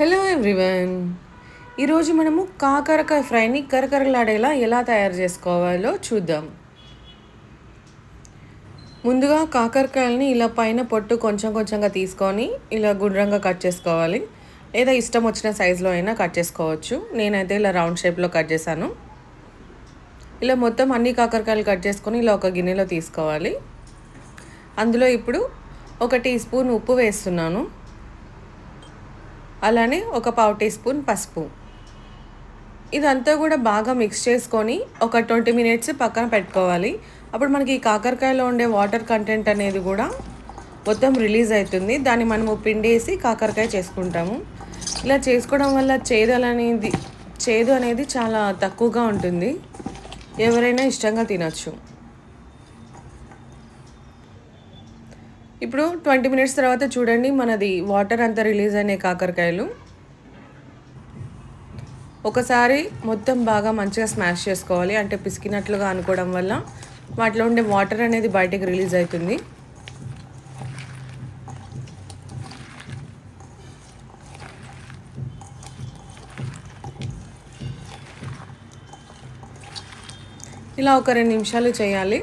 Hello everyone. ఈరోజు మనము కాకరకాయ ఫ్రైని కరకరలాడేలా ఎలా తయారు చేసుకోవాలో చూద్దాం. ముందుగా కాకరకాయలని ఇలా పైన పొట్టు కొంచెం కొంచెంగా తీసుకొని ఇలా గుండ్రంగా కట్ చేసుకోవాలి. లేదా ఇష్టం వచ్చిన సైజులో అయినా కట్ చేసుకోవచ్చు. నేనైతే ఇలా రౌండ్ షేప్లో కట్ చేశాను. ఇలా మొత్తం అన్ని కాకరకాయలు కట్ చేసుకొని ఇలా ఒక గిన్నెలో తీసుకోవాలి. అందులో ఇప్పుడు 1 టీ స్పూన్ ఉప్పు వేస్తున్నాను. అలానే ఒక పావు టీ స్పూన్ పసుపు. ఇదంతా కూడా బాగా మిక్స్ చేసుకొని ఒక 20 మినిట్స్ పక్కన పెట్టుకోవాలి. అప్పుడు మనకి ఈ కాకరకాయలో ఉండే వాటర్ కంటెంట్ అనేది కూడా మొత్తం రిలీజ్ అవుతుంది. దాన్ని మనము పిండేసి కాకరకాయ చేసుకుంటాము. ఇలా చేసుకోవడం వల్ల చేదు అనేది చాలా తక్కువగా ఉంటుంది. ఎవరైనా ఇష్టంగా తినచ్చు. ఇప్పుడు 20 మినిట్స్ తర్వాత చూడండి, మనది వాటర్ అంతా రిలీజ్ అయినాయి కాకరకాయలు. ఒకసారి మొత్తం బాగా మంచిగా స్మాష్ చేసుకోవాలి. అంటే పిసికినట్లుగా అనుకోవడం వల్ల వాటిలో ఉండే వాటర్ అనేది బయటికి రిలీజ్ అవుతుంది. ఇలా ఒక 2 నిమిషాలు చేయాలి.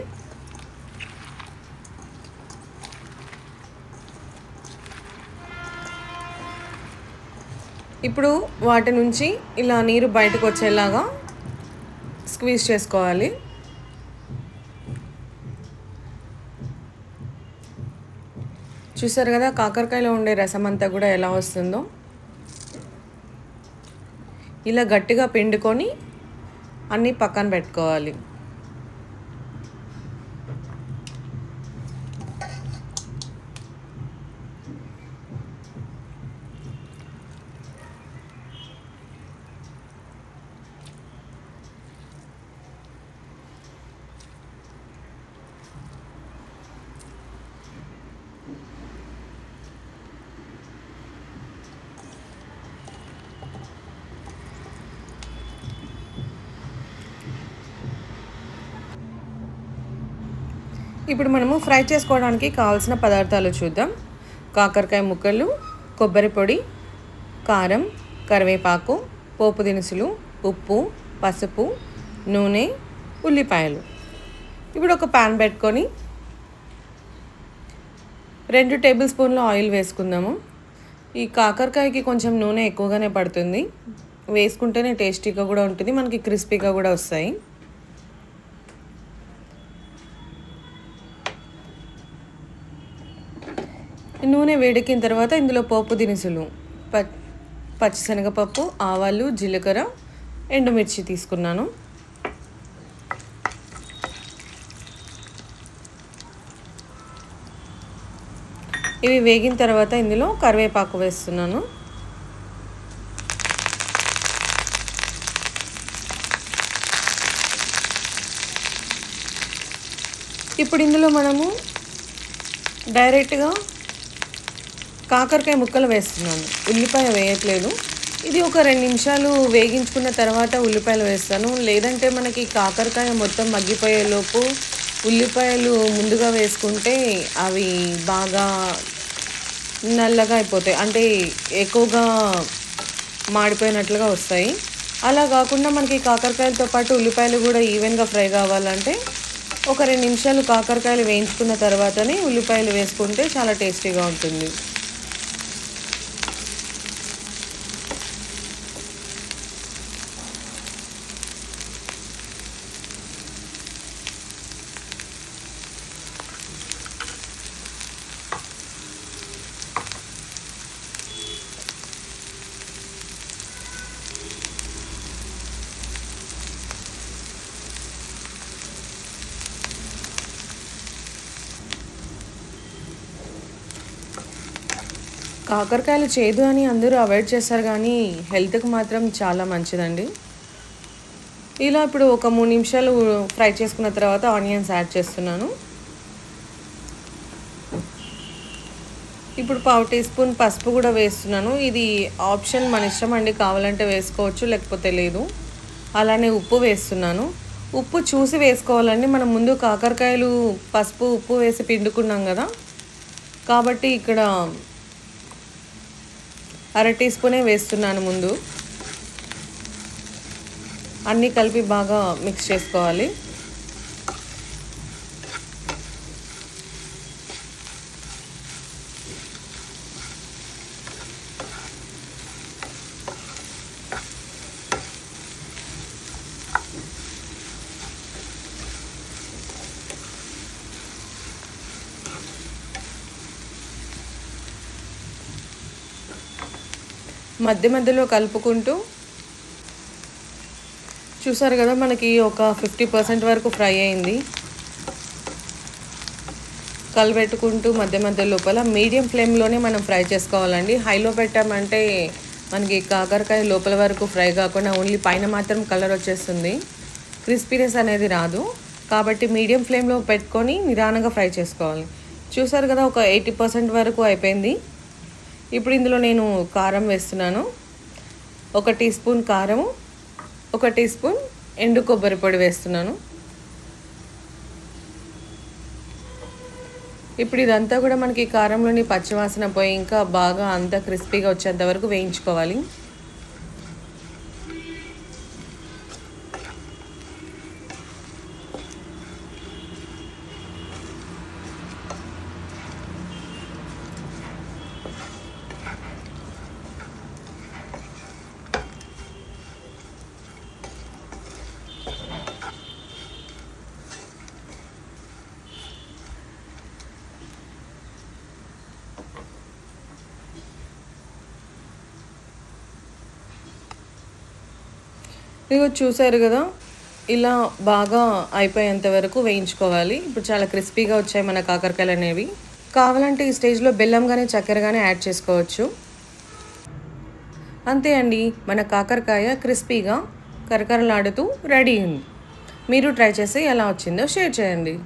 ఇప్పుడు వాటి నుంచి ఇలా నీరు బయటకు వచ్చేలాగా స్క్వీజ్ చేసుకోవాలి. చూసారు కదా కాకరకాయలో ఉండే రసం అంతా కూడా ఎలా వస్తుందో. ఇలా గట్టిగా పిండుకొని అన్నీ పక్కన పెట్టుకోవాలి. ఇప్పుడు మనము ఫ్రై చేసుకోవడానికి కావాల్సిన పదార్థాలు చూద్దాం. కాకరకాయ ముక్కలు, కొబ్బరి పొడి, కారం, కరివేపాకు, పోపు దినుసులు, ఉప్పు, పసుపు, నూనె, ఉల్లిపాయలు. ఇప్పుడు ఒక పాన్ పెట్టుకొని 2 టేబుల్ స్పూన్ల ఆయిల్ వేసుకుందాము. ఈ కాకరకాయకి కొంచెం నూనె ఎక్కువగానే పడుతుంది. వేసుకుంటేనే టేస్టీగా కూడా ఉంటుంది, మనకి క్రిస్పీగా కూడా వస్తాయి. నూనె వేడెక్కిన తర్వాత ఇందులో పోపు దినుసులు, పచ్చిశనగపప్పు, ఆవాలు, జీలకర్ర, ఎండుమిర్చి తీసుకున్నాను. ఇవి వేగిన తర్వాత ఇందులో కరివేపాకు వేస్తున్నాను. ఇప్పుడు ఇందులో మనము డైరెక్ట్గా కాకరకాయ ముక్కలు వేస్తున్నాను. ఉల్లిపాయ వేయట్లేదు. ఇది ఒక 2 నిమిషాలు వేగించుకున్న తర్వాత ఉల్లిపాయలు వేస్తాను. లేదంటే మనకి కాకరకాయ మొత్తం మగ్గిపోయేలోపు ఉల్లిపాయలు ముందుగా వేసుకుంటే అవి బాగా నల్లగా అయిపోతాయి, అంటే ఎక్కువగా మాడిపోయినట్లుగా వస్తాయి. అలా కాకుండా మనకి కాకరకాయలతో పాటు ఉల్లిపాయలు కూడా ఈవెన్గా ఫ్రై కావాలంటే ఒక 2 నిమిషాలు కాకరకాయలు వేయించుకున్న తర్వాతనే ఉల్లిపాయలు వేసుకుంటే చాలా టేస్టీగా ఉంటుంది. కాకరకాయలు చేదు అని అందరూ అవాయిడ్ చేస్తారు, కానీ హెల్త్కి మాత్రం చాలా మంచిదండి. ఇలా ఇప్పుడు ఒక 3 నిమిషాలు ఫ్రై చేసుకున్న తర్వాత ఆనియన్స్ యాడ్ చేస్తున్నాను. ఇప్పుడు పావు టీ స్పూన్ పసుపు కూడా వేస్తున్నాను. ఇది ఆప్షన్, మన ఇష్టం అండి, కావాలంటే వేసుకోవచ్చు లేకపోతే లేదు. అలానే ఉప్పు వేస్తున్నాను. ఉప్పు చూసి వేసుకోవాలండి. మనం ముందు కాకరకాయలు పసుపు ఉప్పు వేసి పిండుకున్నాం కదా, కాబట్టి ఇక్కడ అర టీ స్పూనే వేస్తున్నాను ముందు. అన్నీ కలిపి బాగా మిక్స్ చేసుకోవాలి. మధ్య మధ్యలో కలుపుకుంటూ, చూసారు కదా మనకి ఒక 50% వరకు ఫ్రై అయింది. కలిపెట్టుకుంటూ మధ్య మధ్య లోపల మీడియం ఫ్లేమ్లోనే మనం ఫ్రై చేసుకోవాలండి. హైలో పెట్టామంటే మనకి కాకరకాయ లోపల వరకు ఫ్రై కాకుండా ఓన్లీ పైన మాత్రం కలర్ వచ్చేస్తుంది, క్రిస్పీనెస్ అనేది రాదు. కాబట్టి మీడియం ఫ్లేమ్లో పెట్టుకొని నిదానంగా ఫ్రై చేసుకోవాలి. చూసారు కదా ఒక 80% వరకు అయిపోయింది. ఇప్పుడు ఇందులో నేను కారం వేస్తున్నాను. 1 టీ స్పూన్ కారము, 1 టీ స్పూన్ ఎండు కొబ్బరి పొడి వేస్తున్నాను. ఇప్పుడు ఇదంతా కూడా మనకి కారంలోని పచ్చివాసన పోయి ఇంకా బాగా అంతా క్రిస్పీగా వచ్చేంత వరకు వేయించుకోవాలి. ఇదిగో చూసారు కదా, ఇలా బాగా అయిపోయేంత వరకు వేయించుకోవాలి. ఇప్పుడు చాలా క్రిస్పీగా వచ్చాయి మన కాకరకాయలు అనేవి. కావాలంటే ఈ స్టేజ్లో బెల్లం కానీ చక్కెర కానీ యాడ్ చేసుకోవచ్చు. అంతే అండి, మన కాకరకాయ క్రిస్పీగా కరకరలాడుతూ రెడీ అయింది. మీరు ట్రై చేసి ఎలా వచ్చిందో షేర్ చేయండి.